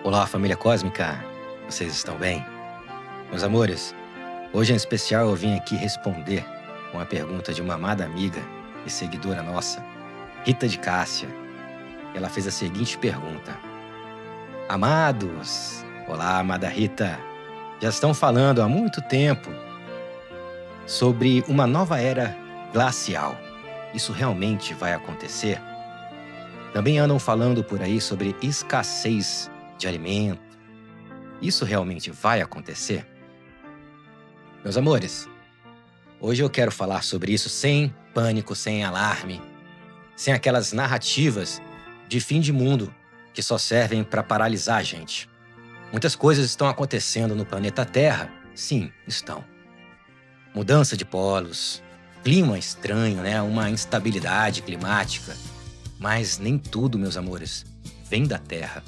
Olá, família cósmica! Vocês estão bem? Meus amores, hoje em especial eu vim aqui responder uma pergunta de uma amada amiga e seguidora nossa, Rita de Cássia. Ela fez a seguinte pergunta: Amados! Olá, amada Rita! Já estão falando há muito tempo sobre uma nova era glacial. Isso realmente vai acontecer? Também andam falando por aí sobre escassez de alimento. Isso realmente vai acontecer? Meus amores, hoje eu quero falar sobre isso sem pânico, sem alarme, sem aquelas narrativas de fim de mundo que só servem para paralisar a gente. Muitas coisas estão acontecendo no planeta Terra. Sim, estão. Mudança de polos, clima estranho, né? Uma instabilidade climática. Mas nem tudo, meus amores, vem da Terra.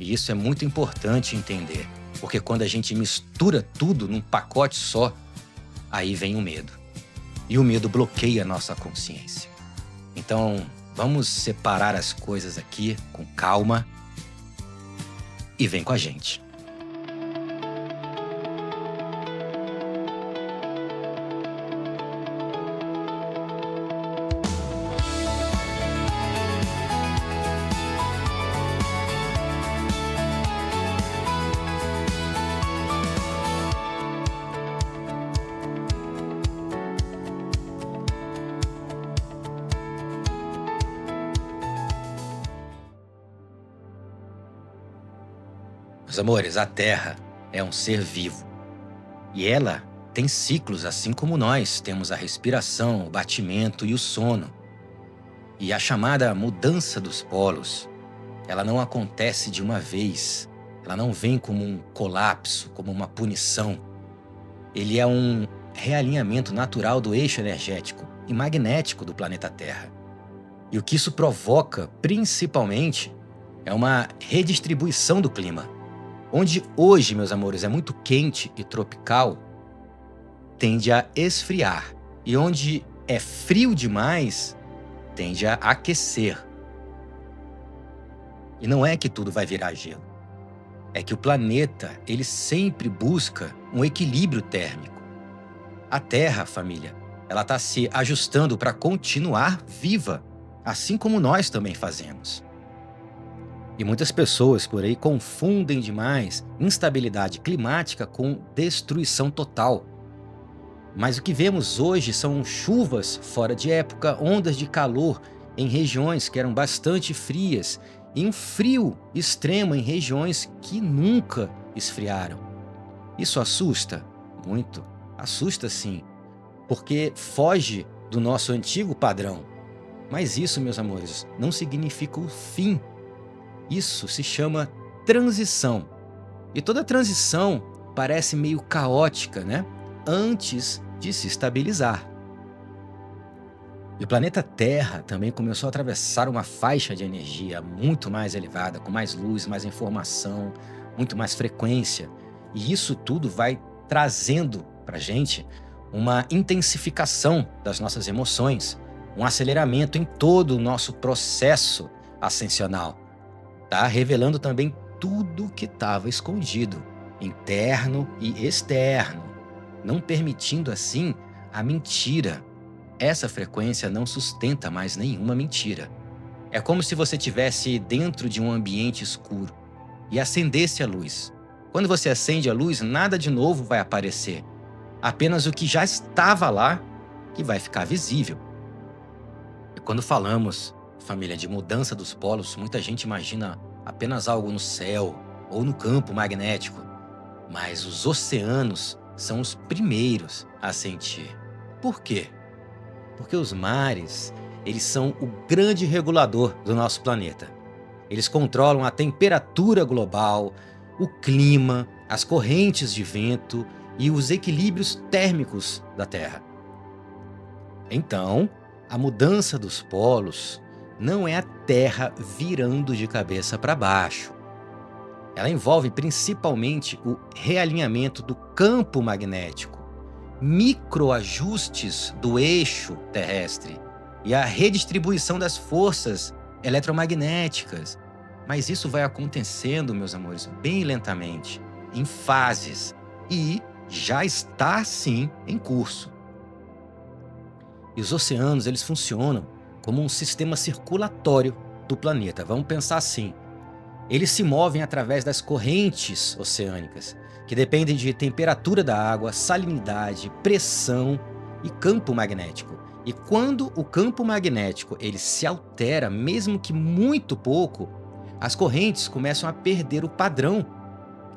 E isso é muito importante entender, porque quando a gente mistura tudo num pacote só, aí vem o medo. E o medo bloqueia a nossa consciência. Então, vamos separar as coisas aqui com calma e vem com a gente. Meus amores, a Terra é um ser vivo. E ela tem ciclos, assim como nós temos a respiração, o batimento e o sono. E a chamada mudança dos polos, ela não acontece de uma vez. Ela não vem como um colapso, como uma punição. Ele é um realinhamento natural do eixo energético e magnético do planeta Terra. E o que isso provoca, principalmente, é uma redistribuição do clima. Onde hoje, meus amores, é muito quente e tropical, tende a esfriar. E onde é frio demais, tende a aquecer. E não é que tudo vai virar gelo. É que o planeta, ele sempre busca um equilíbrio térmico. A Terra, família, ela está se ajustando para continuar viva, assim como nós também fazemos. E muitas pessoas por aí confundem demais instabilidade climática com destruição total. Mas o que vemos hoje são chuvas fora de época, ondas de calor em regiões que eram bastante frias e um frio extremo em regiões que nunca esfriaram. Isso assusta? Muito. Assusta sim, porque foge do nosso antigo padrão. Mas isso, meus amores, não significa o fim. Isso se chama transição. E toda transição parece meio caótica, né? Antes de se estabilizar. E o planeta Terra também começou a atravessar uma faixa de energia muito mais elevada, com mais luz, mais informação, muito mais frequência. E isso tudo vai trazendo para a gente uma intensificação das nossas emoções, um aceleramento em todo o nosso processo ascensional. Tá revelando também tudo que estava escondido, interno e externo, não permitindo assim a mentira. Essa frequência não sustenta mais nenhuma mentira. É como se você estivesse dentro de um ambiente escuro e acendesse a luz. Quando você acende a luz, nada de novo vai aparecer. Apenas o que já estava lá que vai ficar visível. E quando falamos, família, de mudança dos polos, muita gente imagina apenas algo no céu ou no campo magnético. Mas os oceanos são os primeiros a sentir. Por quê? Porque os mares, eles são o grande regulador do nosso planeta. Eles controlam a temperatura global, o clima, as correntes de vento e os equilíbrios térmicos da Terra. Então, a mudança dos polos não é a Terra virando de cabeça para baixo. Ela envolve principalmente o realinhamento do campo magnético, microajustes do eixo terrestre e a redistribuição das forças eletromagnéticas. Mas isso vai acontecendo, meus amores, bem lentamente, em fases, e já está, sim, em curso. E os oceanos, eles funcionam como um sistema circulatório do planeta. Vamos pensar assim: eles se movem através das correntes oceânicas, que dependem de temperatura da água, salinidade, pressão e campo magnético. E quando o campo magnético ele se altera, mesmo que muito pouco, as correntes começam a perder o padrão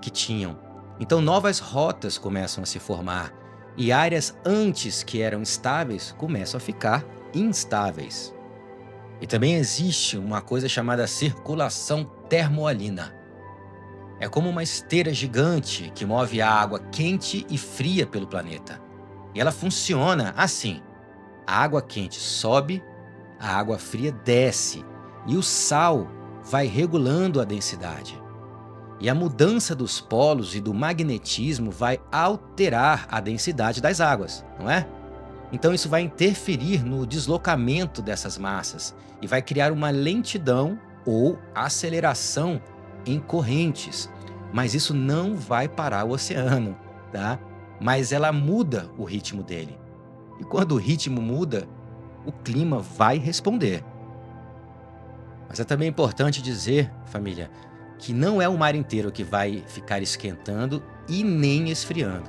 que tinham. Então novas rotas começam a se formar e áreas antes que eram estáveis começam a ficar instáveis. E também existe uma coisa chamada circulação termoalina. É como uma esteira gigante que move a água quente e fria pelo planeta. E ela funciona assim: a água quente sobe, a água fria desce, e o sal vai regulando a densidade. E a mudança dos polos e do magnetismo vai alterar a densidade das águas, não é? Então isso vai interferir no deslocamento dessas massas e vai criar uma lentidão ou aceleração em correntes. Mas isso não vai parar o oceano, tá? Mas ela muda o ritmo dele. E quando o ritmo muda, o clima vai responder. Mas é também importante dizer, família, que não é o mar inteiro que vai ficar esquentando e nem esfriando.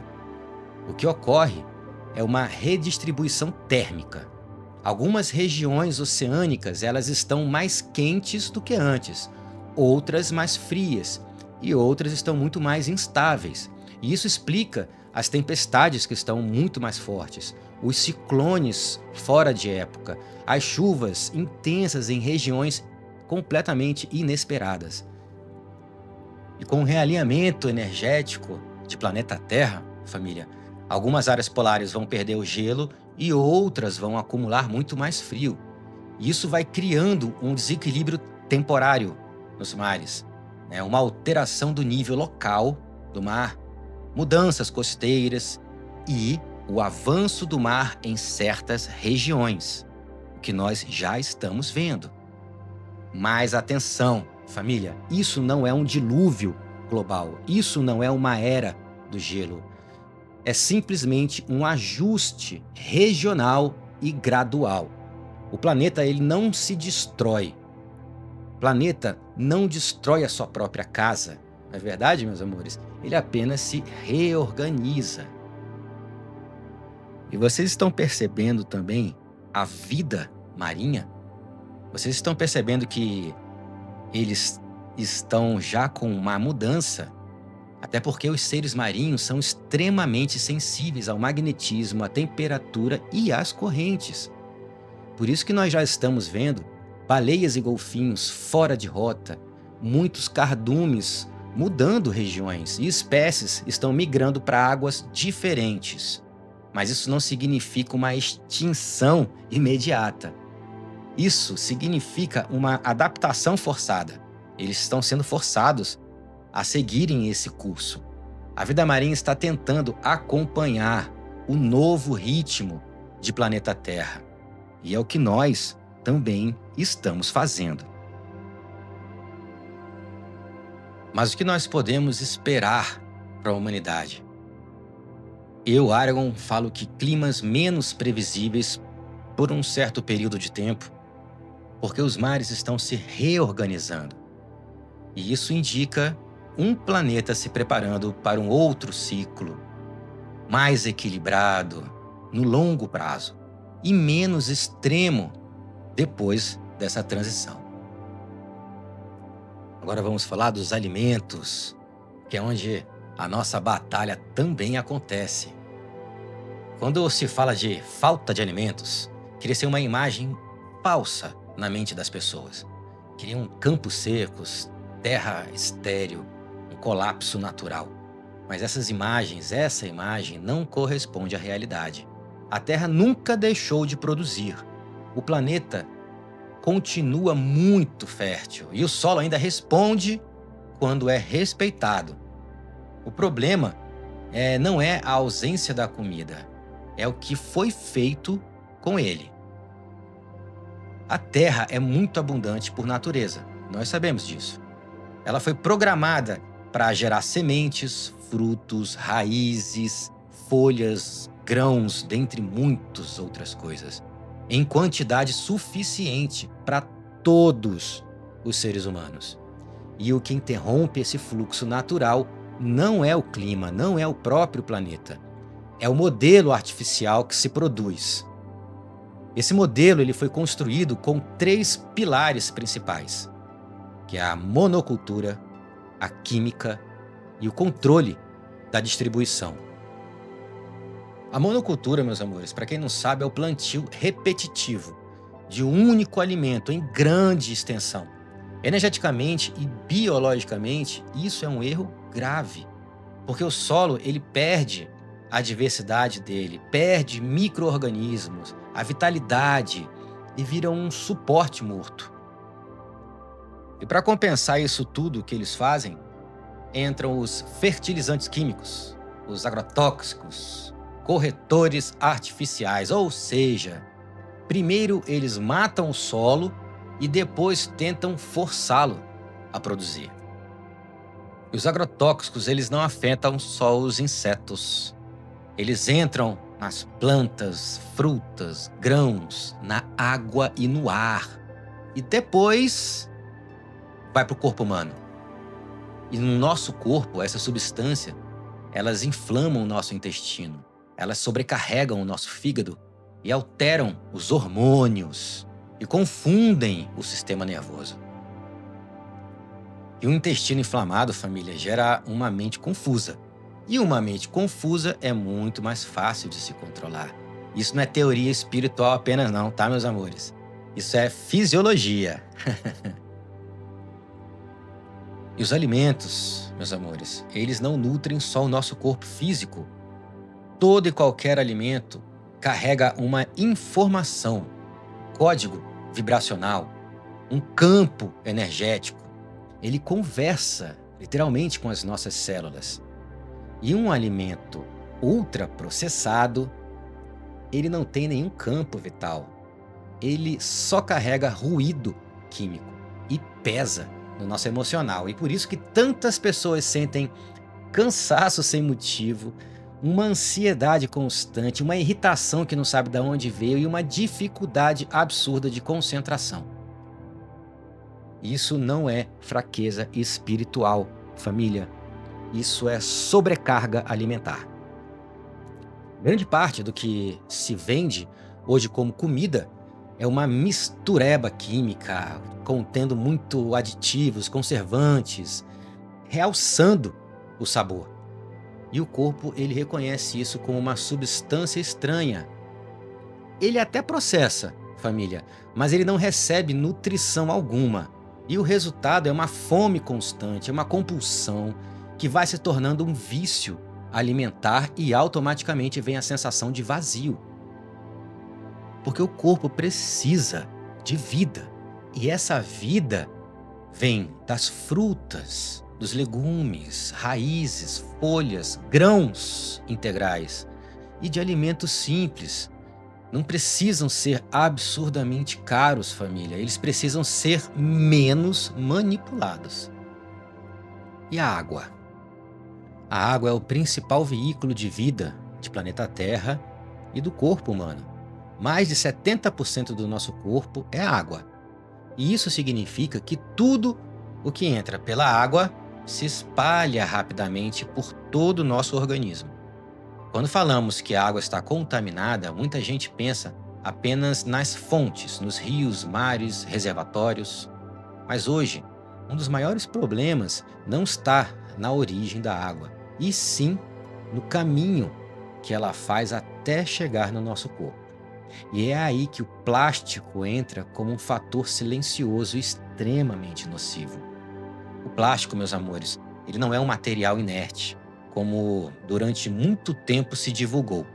O que ocorre é uma redistribuição térmica. Algumas regiões oceânicas elas estão mais quentes do que antes, outras mais frias e outras estão muito mais instáveis. E isso explica as tempestades que estão muito mais fortes, os ciclones fora de época, as chuvas intensas em regiões completamente inesperadas. E com o realinhamento energético de planeta Terra, família, algumas áreas polares vão perder o gelo e outras vão acumular muito mais frio. E isso vai criando um desequilíbrio temporário nos mares, né? Uma alteração do nível local do mar, mudanças costeiras e o avanço do mar em certas regiões, o que nós já estamos vendo. Mas atenção, família, isso não é um dilúvio global, isso não é uma era do gelo. É simplesmente um ajuste regional e gradual. O planeta ele não se destrói. O planeta não destrói a sua própria casa. Não é verdade, meus amores? Ele apenas se reorganiza. E vocês estão percebendo também a vida marinha? Vocês estão percebendo que eles estão já com uma mudança? Até porque os seres marinhos são extremamente sensíveis ao magnetismo, à temperatura e às correntes. Por isso que nós já estamos vendo baleias e golfinhos fora de rota, muitos cardumes mudando regiões e espécies estão migrando para águas diferentes. Mas isso não significa uma extinção imediata. Isso significa uma adaptação forçada. Eles estão sendo forçados a seguirem esse curso. A vida marinha está tentando acompanhar o novo ritmo de planeta Terra. E é o que nós também estamos fazendo. Mas o que nós podemos esperar para a humanidade? Eu, Aragon, falo que climas menos previsíveis por um certo período de tempo, porque os mares estão se reorganizando. E isso indica um planeta se preparando para um outro ciclo, mais equilibrado no longo prazo e menos extremo depois dessa transição. Agora vamos falar dos alimentos, que é onde a nossa batalha também acontece. Quando se fala de falta de alimentos, cria-se uma imagem falsa na mente das pessoas. Criam campos secos, terra estéril, um colapso natural. Mas essa imagem não corresponde à realidade. A Terra nunca deixou de produzir. O planeta continua muito fértil e o solo ainda responde quando é respeitado. O problema não é a ausência da comida, é o que foi feito com ele. A Terra é muito abundante por natureza, nós sabemos disso. Ela foi programada para gerar sementes, frutos, raízes, folhas, grãos, dentre muitas outras coisas, em quantidade suficiente para todos os seres humanos. E o que interrompe esse fluxo natural não é o clima, não é o próprio planeta. É o modelo artificial que se produz. Esse modelo ele foi construído com 3 pilares principais, que é a monocultura, a química e o controle da distribuição. A monocultura, meus amores, para quem não sabe, é o plantio repetitivo de um único alimento em grande extensão. Energeticamente e biologicamente, isso é um erro grave, porque o solo ele perde a diversidade dele, perde micro-organismos, a vitalidade e vira um suporte morto. E para compensar isso tudo que eles fazem, entram os fertilizantes químicos, os agrotóxicos, corretores artificiais, ou seja, primeiro eles matam o solo e depois tentam forçá-lo a produzir. E os agrotóxicos eles não afetam só os insetos. Eles entram nas plantas, frutas, grãos, na água e no ar. E depois vai para o corpo humano. E no nosso corpo, essa substância, elas inflamam o nosso intestino. Elas sobrecarregam o nosso fígado e alteram os hormônios e confundem o sistema nervoso. E o intestino inflamado, família, gera uma mente confusa. E uma mente confusa é muito mais fácil de se controlar. Isso não é teoria espiritual apenas não, tá, meus amores? Isso é fisiologia. E os alimentos, meus amores, eles não nutrem só o nosso corpo físico. Todo e qualquer alimento carrega uma informação, código vibracional, um campo energético. Ele conversa literalmente com as nossas células. E um alimento ultraprocessado, ele não tem nenhum campo vital. Ele só carrega ruído químico e pesa no nosso emocional. E por isso que tantas pessoas sentem cansaço sem motivo, uma ansiedade constante, uma irritação que não sabe de onde veio e uma dificuldade absurda de concentração. Isso não é fraqueza espiritual, família. Isso é sobrecarga alimentar. Grande parte do que se vende hoje como comida é uma mistureba química, contendo muito aditivos, conservantes, realçando o sabor. E o corpo ele reconhece isso como uma substância estranha. Ele até processa, família, mas ele não recebe nutrição alguma. E o resultado é uma fome constante, é uma compulsão que vai se tornando um vício alimentar e automaticamente vem a sensação de vazio. Porque o corpo precisa de vida. E essa vida vem das frutas, dos legumes, raízes, folhas, grãos integrais e de alimentos simples. Não precisam ser absurdamente caros, família. Eles precisam ser menos manipulados. E a água? A água é o principal veículo de vida do planeta Terra e do corpo humano. Mais de 70% do nosso corpo é água. E isso significa que tudo o que entra pela água se espalha rapidamente por todo o nosso organismo. Quando falamos que a água está contaminada, muita gente pensa apenas nas fontes, nos rios, mares, reservatórios. Mas hoje, um dos maiores problemas não está na origem da água, e sim no caminho que ela faz até chegar no nosso corpo. E é aí que o plástico entra como um fator silencioso e extremamente nocivo. O plástico, meus amores, ele não é um material inerte, como durante muito tempo se divulgou.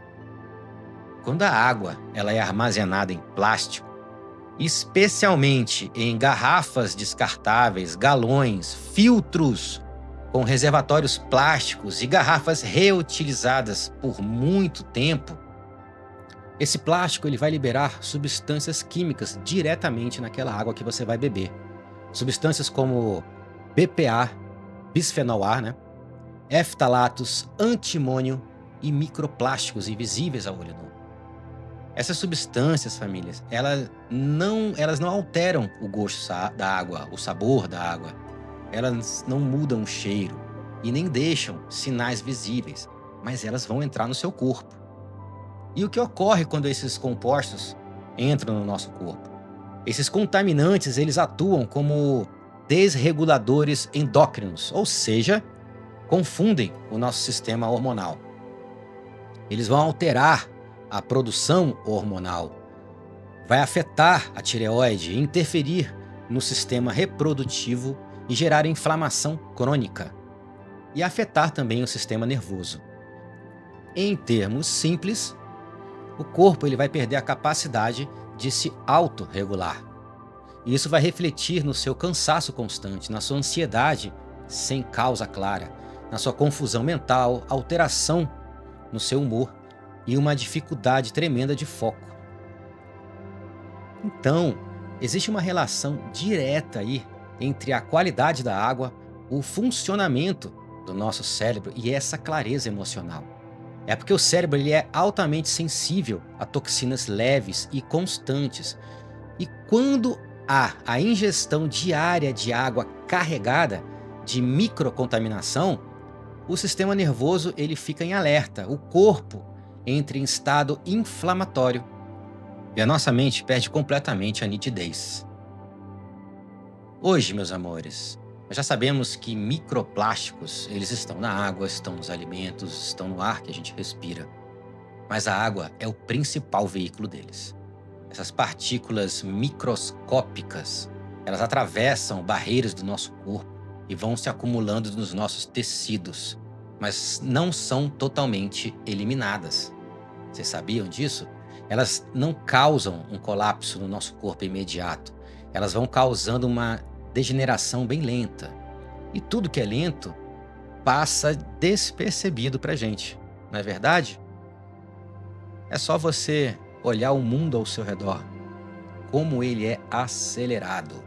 Quando a água ela é armazenada em plástico, especialmente em garrafas descartáveis, galões, filtros com reservatórios plásticos e garrafas reutilizadas por muito tempo, esse plástico ele vai liberar substâncias químicas diretamente naquela água que você vai beber. Substâncias como BPA, bisfenol A, né? Eftalatos, antimônio e microplásticos invisíveis ao olho nu. Essas substâncias, famílias, elas não alteram o gosto da água, o sabor da água. Elas não mudam o cheiro e nem deixam sinais visíveis, mas elas vão entrar no seu corpo. E o que ocorre quando esses compostos entram no nosso corpo? Esses contaminantes, eles atuam como desreguladores endócrinos, ou seja, confundem o nosso sistema hormonal. Eles vão alterar a produção hormonal, vai afetar a tireoide, interferir no sistema reprodutivo e gerar inflamação crônica e afetar também o sistema nervoso. Em termos simples, o corpo ele vai perder a capacidade de se autorregular. E isso vai refletir no seu cansaço constante, na sua ansiedade sem causa clara, na sua confusão mental, alteração no seu humor e uma dificuldade tremenda de foco. Então, existe uma relação direta aí entre a qualidade da água, o funcionamento do nosso cérebro e essa clareza emocional. É porque o cérebro ele é altamente sensível a toxinas leves e constantes. E quando há a ingestão diária de água carregada de microcontaminação, o sistema nervoso ele fica em alerta, o corpo entra em estado inflamatório e a nossa mente perde completamente a nitidez. Hoje, meus amores, nós já sabemos que microplásticos eles estão na água, estão nos alimentos, estão no ar que a gente respira. Mas a água é o principal veículo deles. Essas partículas microscópicas, elas atravessam barreiras do nosso corpo e vão se acumulando nos nossos tecidos, mas não são totalmente eliminadas. Vocês sabiam disso? Elas não causam um colapso no nosso corpo imediato. Elas vão causando uma degeneração bem lenta. E tudo que é lento passa despercebido pra gente, não é verdade? É só você olhar o mundo ao seu redor, como ele é acelerado.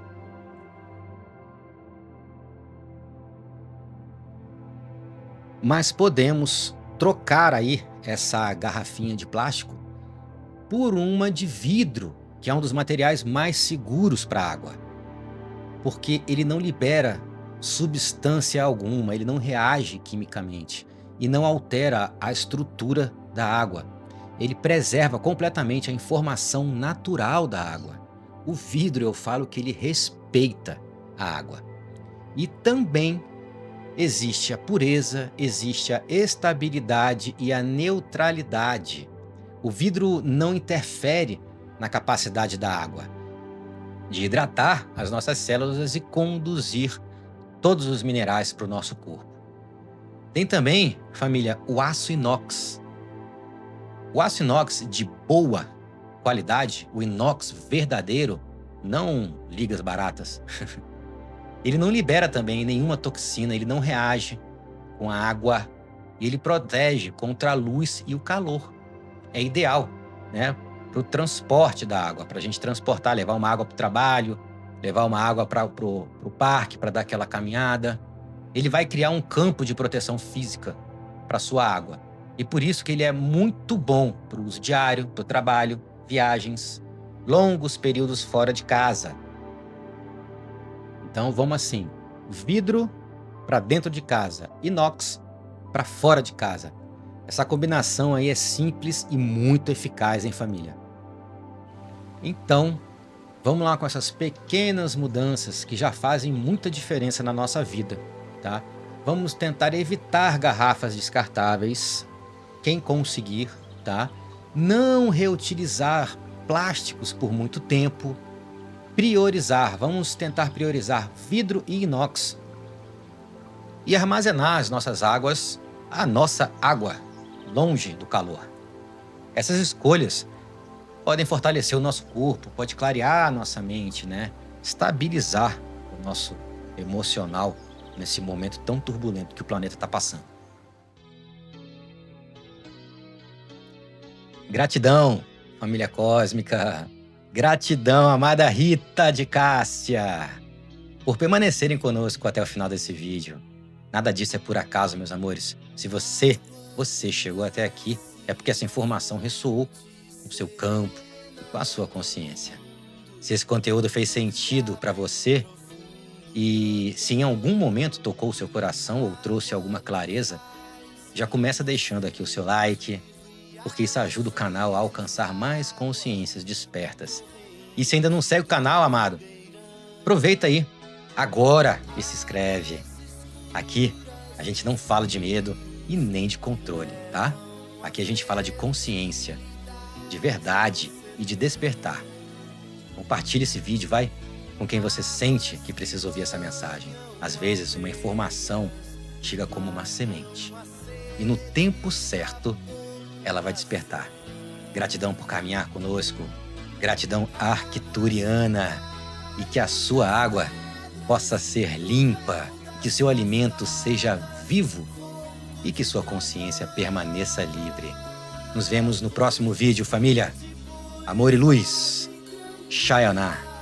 Mas podemos trocar aí essa garrafinha de plástico por uma de vidro, que é um dos materiais mais seguros para a água, porque ele não libera substância alguma, ele não reage quimicamente e não altera a estrutura da água. Ele preserva completamente a informação natural da água. O vidro, eu falo que ele respeita a água. E também existe a pureza, existe a estabilidade e a neutralidade. O vidro não interfere na capacidade da água de hidratar as nossas células e conduzir todos os minerais para o nosso corpo. Tem também, família, o aço inox. O aço inox de boa qualidade, o inox verdadeiro, não ligas baratas, ele não libera também nenhuma toxina, ele não reage com a água e ele protege contra a luz e o calor. É ideal, né, para o transporte da água, para a gente transportar, levar uma água para o trabalho, levar uma água para o parque, para dar aquela caminhada. Ele vai criar um campo de proteção física para a sua água. E por isso que ele é muito bom para o uso diário, para o trabalho, viagens, longos períodos fora de casa. Então vamos assim, vidro para dentro de casa, inox para fora de casa. Essa combinação aí é simples e muito eficaz, hein, família? Então, vamos lá com essas pequenas mudanças que já fazem muita diferença na nossa vida, tá? Vamos tentar evitar garrafas descartáveis, quem conseguir, tá? Não reutilizar plásticos por muito tempo. Priorizar, vamos tentar priorizar vidro e inox. E armazenar as nossas águas, a nossa água, longe do calor. Essas escolhas podem fortalecer o nosso corpo, pode clarear a nossa mente, né? Estabilizar o nosso emocional nesse momento tão turbulento que o planeta está passando. Gratidão, família cósmica. Gratidão, amada Rita de Cássia. por permanecerem conosco até o final desse vídeo. Nada disso é por acaso, meus amores. Se você chegou até aqui, é porque essa informação ressoou com o seu campo e com a sua consciência. Se esse conteúdo fez sentido para você e se em algum momento tocou o seu coração ou trouxe alguma clareza, já começa deixando aqui o seu like, porque isso ajuda o canal a alcançar mais consciências despertas. E se ainda não segue o canal, amado, aproveita aí agora e se inscreve. Aqui a gente não fala de medo e nem de controle, tá? Aqui a gente fala de consciência, de verdade e de despertar. Compartilhe esse vídeo, vai, com quem você sente que precisa ouvir essa mensagem. Às vezes, uma informação chega como uma semente. E no tempo certo, ela vai despertar. Gratidão por caminhar conosco. Gratidão arcturiana. E que a sua água possa ser limpa. Que o seu alimento seja vivo. E que sua consciência permaneça livre. Nos vemos no próximo vídeo, família. Amor e luz. Sayonara.